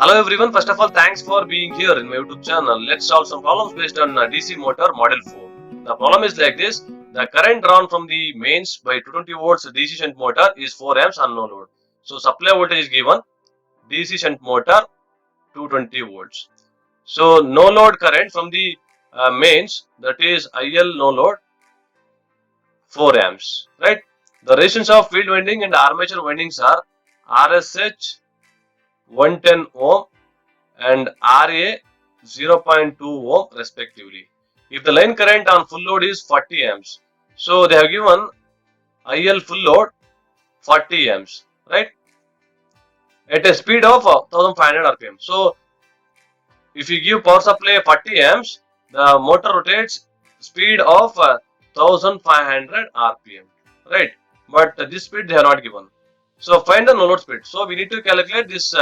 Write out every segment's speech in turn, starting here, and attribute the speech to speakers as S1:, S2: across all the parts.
S1: Hello everyone, first of all thanks for being here in my YouTube channel. Let's solve some problems based on DC motor model 4. The problem is like this: the current drawn from the mains by 220 volts DC shunt motor is 4 amps on no load. So supply voltage is given DC shunt motor 220 volts. So no load current from the mains, that is IL no load 4 amps, right? The resistance of field winding and armature windings are RSH 110 ohm and RA 0.2 ohm respectively. If the line current on full load is 40 amps, so they have given IL full load 40 amps, right, at a speed of 1500 rpm. So if you give power supply 40 amps, the motor rotates speed of 1500 rpm, right? But this speed they have not given. So find the no load speed. So we need to calculate this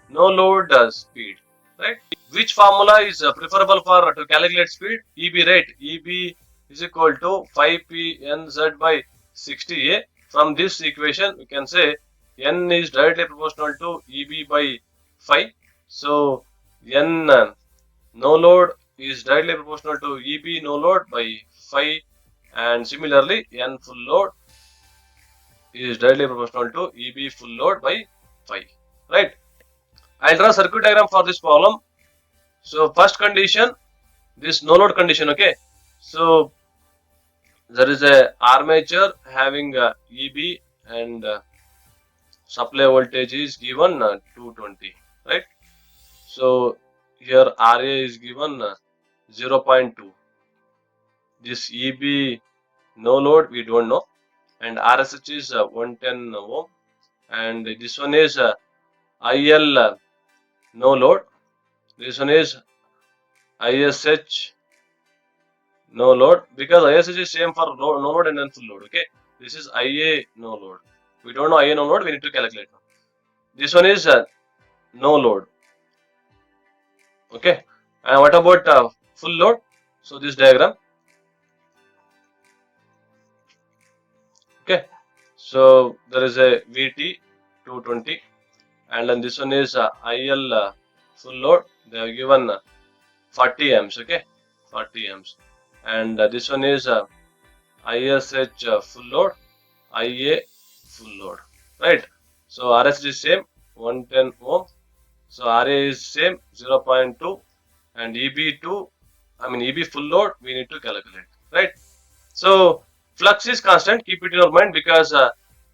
S1: no load speed, right? Which formula is preferable for to calculate speed? EB, right? EB is equal to 5PNZ by 60A. From this equation, we can say N is directly proportional to EB by 5. So N no load is directly proportional to EB no load by 5, and similarly N full load is directly proportional to EB full load by 5, right? I'll draw a circuit diagram for this problem. So first condition, this no load condition, okay? So there is a armature having EB and supply voltage is given 220, right? So here RA is given 0.2. This EB no load we don't know, and RSH is 110 ohm, and this one is IL no load. This one is ISH no load, because ISH is same for no load and then full load. Okay, this is IA no load. We don't know IA no load, we need to calculate. This one is no load. Okay, and what about full load? So this diagram. Okay, so there is a VT 220, and then this one is IL full load. They have given 40 amps. Okay, 40 amps, and this one is ISH full load, IA full load, right? So RS is same 110 ohm, so RA is same 0.2, and EB2, EB full load we need to calculate, right? So flux is constant, keep it in your mind, because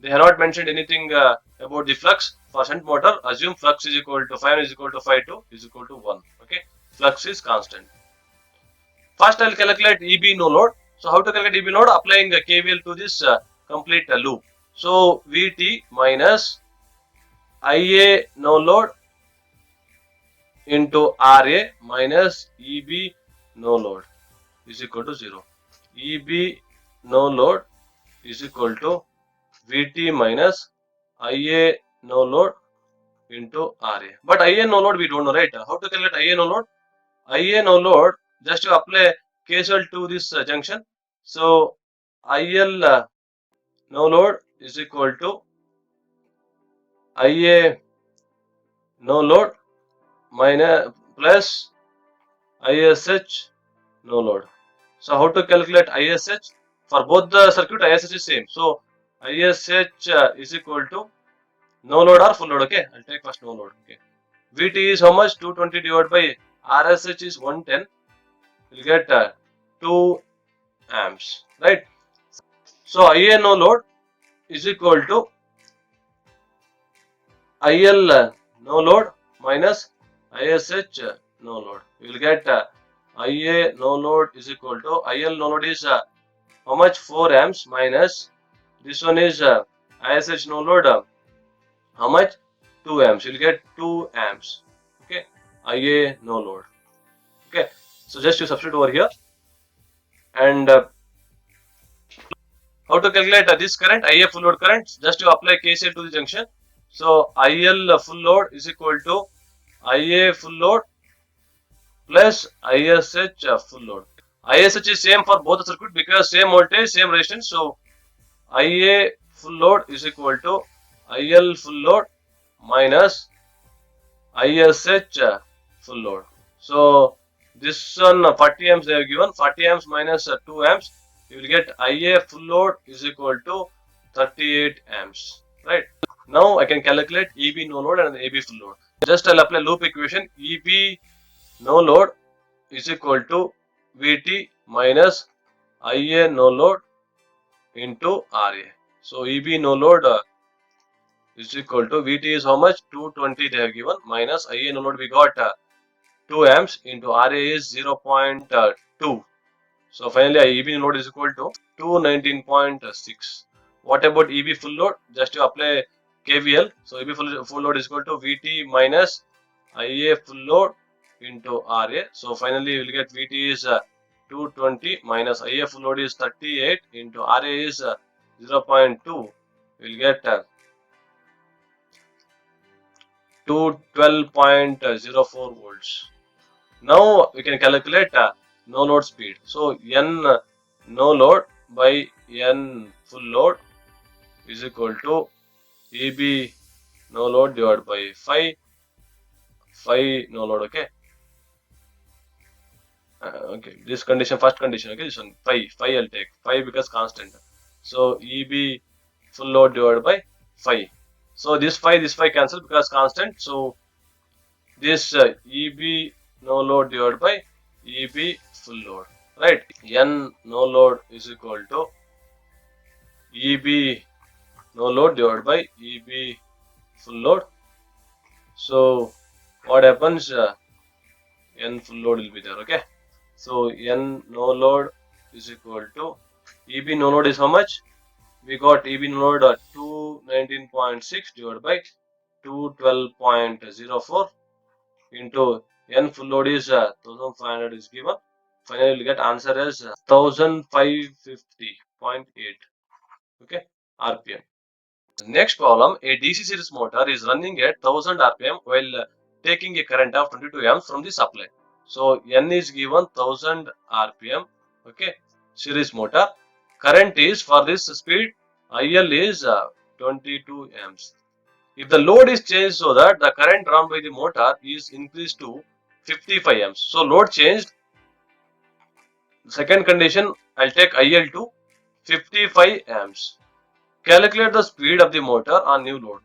S1: they have not mentioned anything about the flux. For shunt motor, assume flux is equal to 5 is equal to 5 is equal to 1. Okay, flux is constant. First I will calculate EB no load. So how to calculate EB load? Applying a KVL to this complete loop. So VT minus IA no load into RA minus EB no load is equal to 0. EB no load is equal to VT minus IA no load into RA. But IA no load we don't know, right? How to calculate IA no load? IA no load, just to apply KCL to this junction. So IL no load is equal to IA no load minus plus ISH no load. So how to calculate ISH? For both the circuit, ISH is same. So ISH is equal to no load or full load. Okay, I'll take first no load. Okay, VT is how much? 220 divided by RSH is 110. We'll get 2 amps, right? So IA no load is equal to IL no load minus ISH no load. We will get IA no load is equal to IL no load is how much? 4 amps minus this one is ISH no load how much? 2 amps. You will get 2 amps. Okay, IA no load. Okay, so just you substitute over here, and how to calculate this current, IA full load current? Just to apply KCL to the junction. So IL full load is equal to IA full load plus ISH full load. ISH is same for both the circuit because same voltage, same resistance. So IA full load is equal to IL full load minus ISH full load. So this one 40 amps they have given, 40 amps minus 2 amps, you will get IA full load is equal to 38 amps, right? Now I can calculate EB no load and AB full load. Just I'll apply loop equation. EB no load is equal to VT minus IA no load into RA. So EB no load is equal to VT is how much? 220 they have given minus IA no load we got 2 amps into RA is 0.2. So finally EB no load is equal to 219.6. What about EB full load? Just to apply KVL. So EB full load is equal to VT minus IA full load into RA. So finally we will get VT is 220 minus IA full load is 38 into RA is 0.2. We will get 212.04 volts. Now we can calculate no load speed. So N no load by N full load is equal to EB no load divided by phi no load. Okay. Okay. This condition, first condition. Okay. This one phi I'll take phi because constant. So EB full load divided by phi. So this phi cancel because constant. So this EB no load divided by EB full load, right? N no load is equal to EB no load divided by EB full load. So what happens? N full load will be there, okay? So N no load is equal to EB no load is how much? We got EB no load 219.6 divided by 212.04 into N full load is 1500 is given. Finally, we'll get answer as 1550.8. Okay, RPM. Next problem, a DC series motor is running at 1000 RPM while taking a current of 22 amps from the supply. So N is given 1000 RPM. Okay, series motor. Current is for this speed IL is 22 amps. If the load is changed so that the current drawn by the motor is increased to 55 amps. So load changed. Second condition, I'll take IL to 55 amps. Calculate the speed of the motor on new load.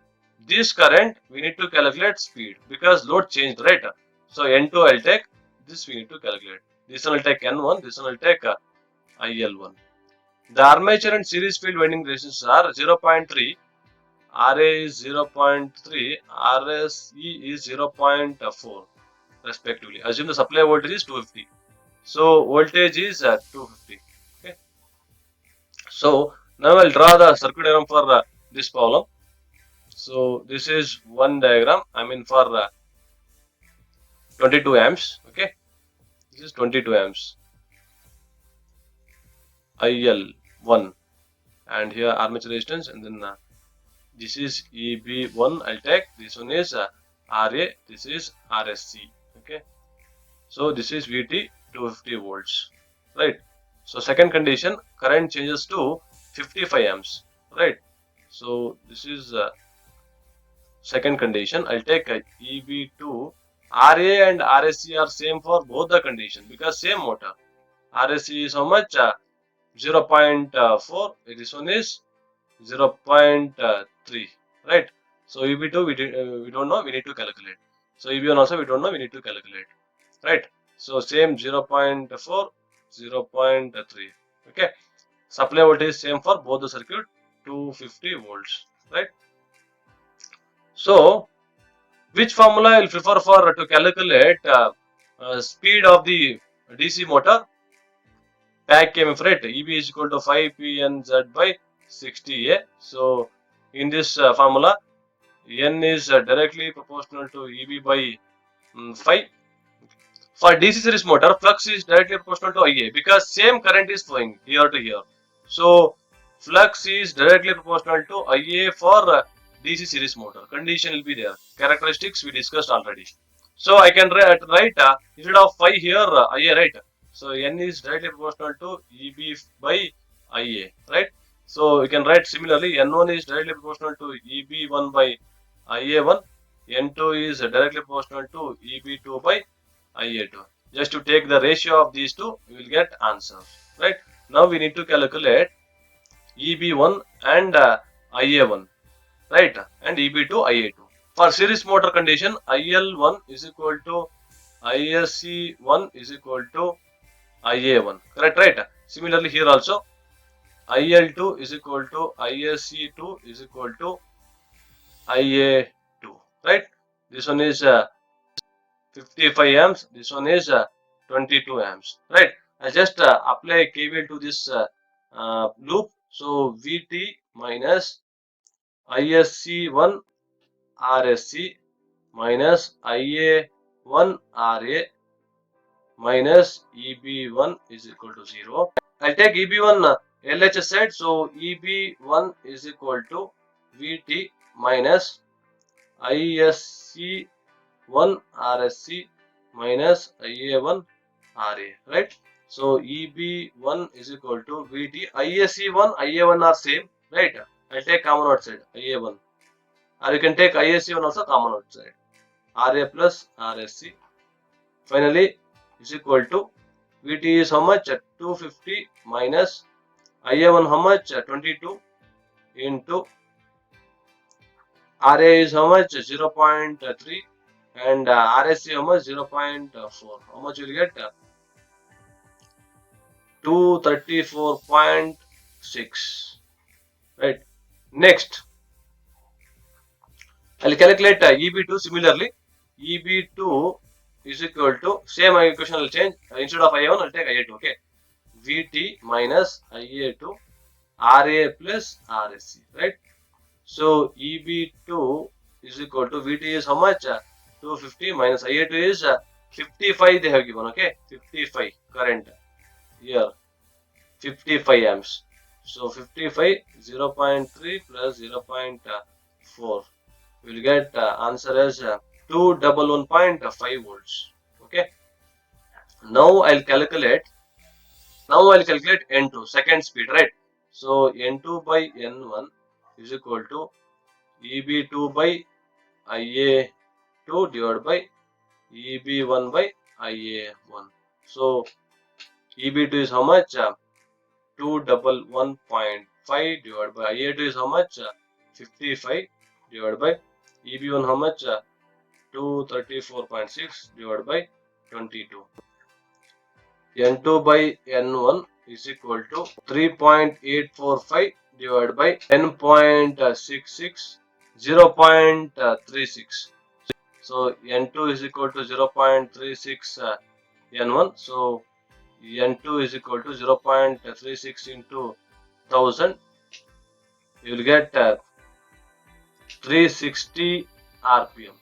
S1: This current we need to calculate speed because load changed, right? So N2 I'll take, this we need to calculate. This one will take N1, this one will take IL1. The armature and series field winding resistance are 0.3. RA is 0.3, RSE is 0.4 respectively. Assume the supply voltage is 250. So voltage is 250. Okay. So now I'll draw the circuit diagram for this problem. So this is one diagram. I mean for 22 amps. Okay. This is 22 amps. IL1 and here armature resistance and then this is EB1 I'll take, this one is RA, this is RSC, okay. So this is VT 250 volts, right. So second condition, current changes to 55 amps, right. So this is second condition, I'll take EB2, RA and RSC are same for both the condition because same motor. RSC is how much? 0.4, this one is 0.3, right. So EB2 we don't know, we need to calculate. So EB1 also we don't know, we need to calculate, right. So same 0.4, 0.3, okay. Supply voltage same for both the circuit, 250 volts, right. So which formula I will prefer for to calculate speed of the DC motor? Tag KMF, right? EB is equal to 5PNZ by 60A. So in this formula, N is directly proportional to EB by 5. For DC series motor, flux is directly proportional to IA because same current is flowing here to here. So flux is directly proportional to IA for DC series motor. Condition will be there. Characteristics we discussed already. So I can write instead of 5 here IA, right? So N is directly proportional to EB by IA, right? So we can write similarly N1 is directly proportional to EB1 by IA1. N2 is directly proportional to EB2 by IA2. Just to take the ratio of these two, we will get answer. Right? Now we need to calculate EB1 and IA1. Right? And EB2, IA2. For series motor condition, IL1 is equal to ISC1 is equal to IA1. Correct? Right? Similarly, here also IL2 is equal to ISC2 is equal to IA2. Right? This one is 55 amps. This one is 22 amps. Right? I just apply KVL to this loop. So VT minus ISC1 RSC minus IA1 RA minus EB1 is equal to 0. I'll take EB1 LHS side. So EB1 is equal to VT minus ISC1 RSC minus IA1 RA. Right? So EB1 is equal to VT. ISC1, IA1 are same. Right? I'll take common outside IA1. Or you can take ISC1 also common outside. RA plus RSC. Finally, is equal to VT is how much? 250 minus IA1 how much? 22 into RA is how much? 0.3 and RSC how much? 0.4. How much you will get? 234.6. Right. Next, I'll calculate EB2 similarly. EB2 is equal to same equation will change. Instead of IA1, I'll take IA2. Okay. VT minus IA2 RA plus RSC. Right. So EB2 is equal to VT is how much? 250 minus IA2 is 55 they have given. Okay. 55 current here. 55 amps. So 55 0.3 plus 0.4. We will get answer as 211.5 volts. Okay. Now I'll calculate N2 second speed, right? So N2 by N1 is equal to EB2 by IA2 divided by EB1 by IA1. So EB2 is how much? 211.5 divided by IA2 is how much? 55 divided by EB1 how much? 234.6 divided by 22. N2 by N1 is equal to 3.845 divided by 10.66, 0.36. So N2 is equal to 0.36 N1. So N2 is equal to 0.36 into 1000. You will get 360 RPM.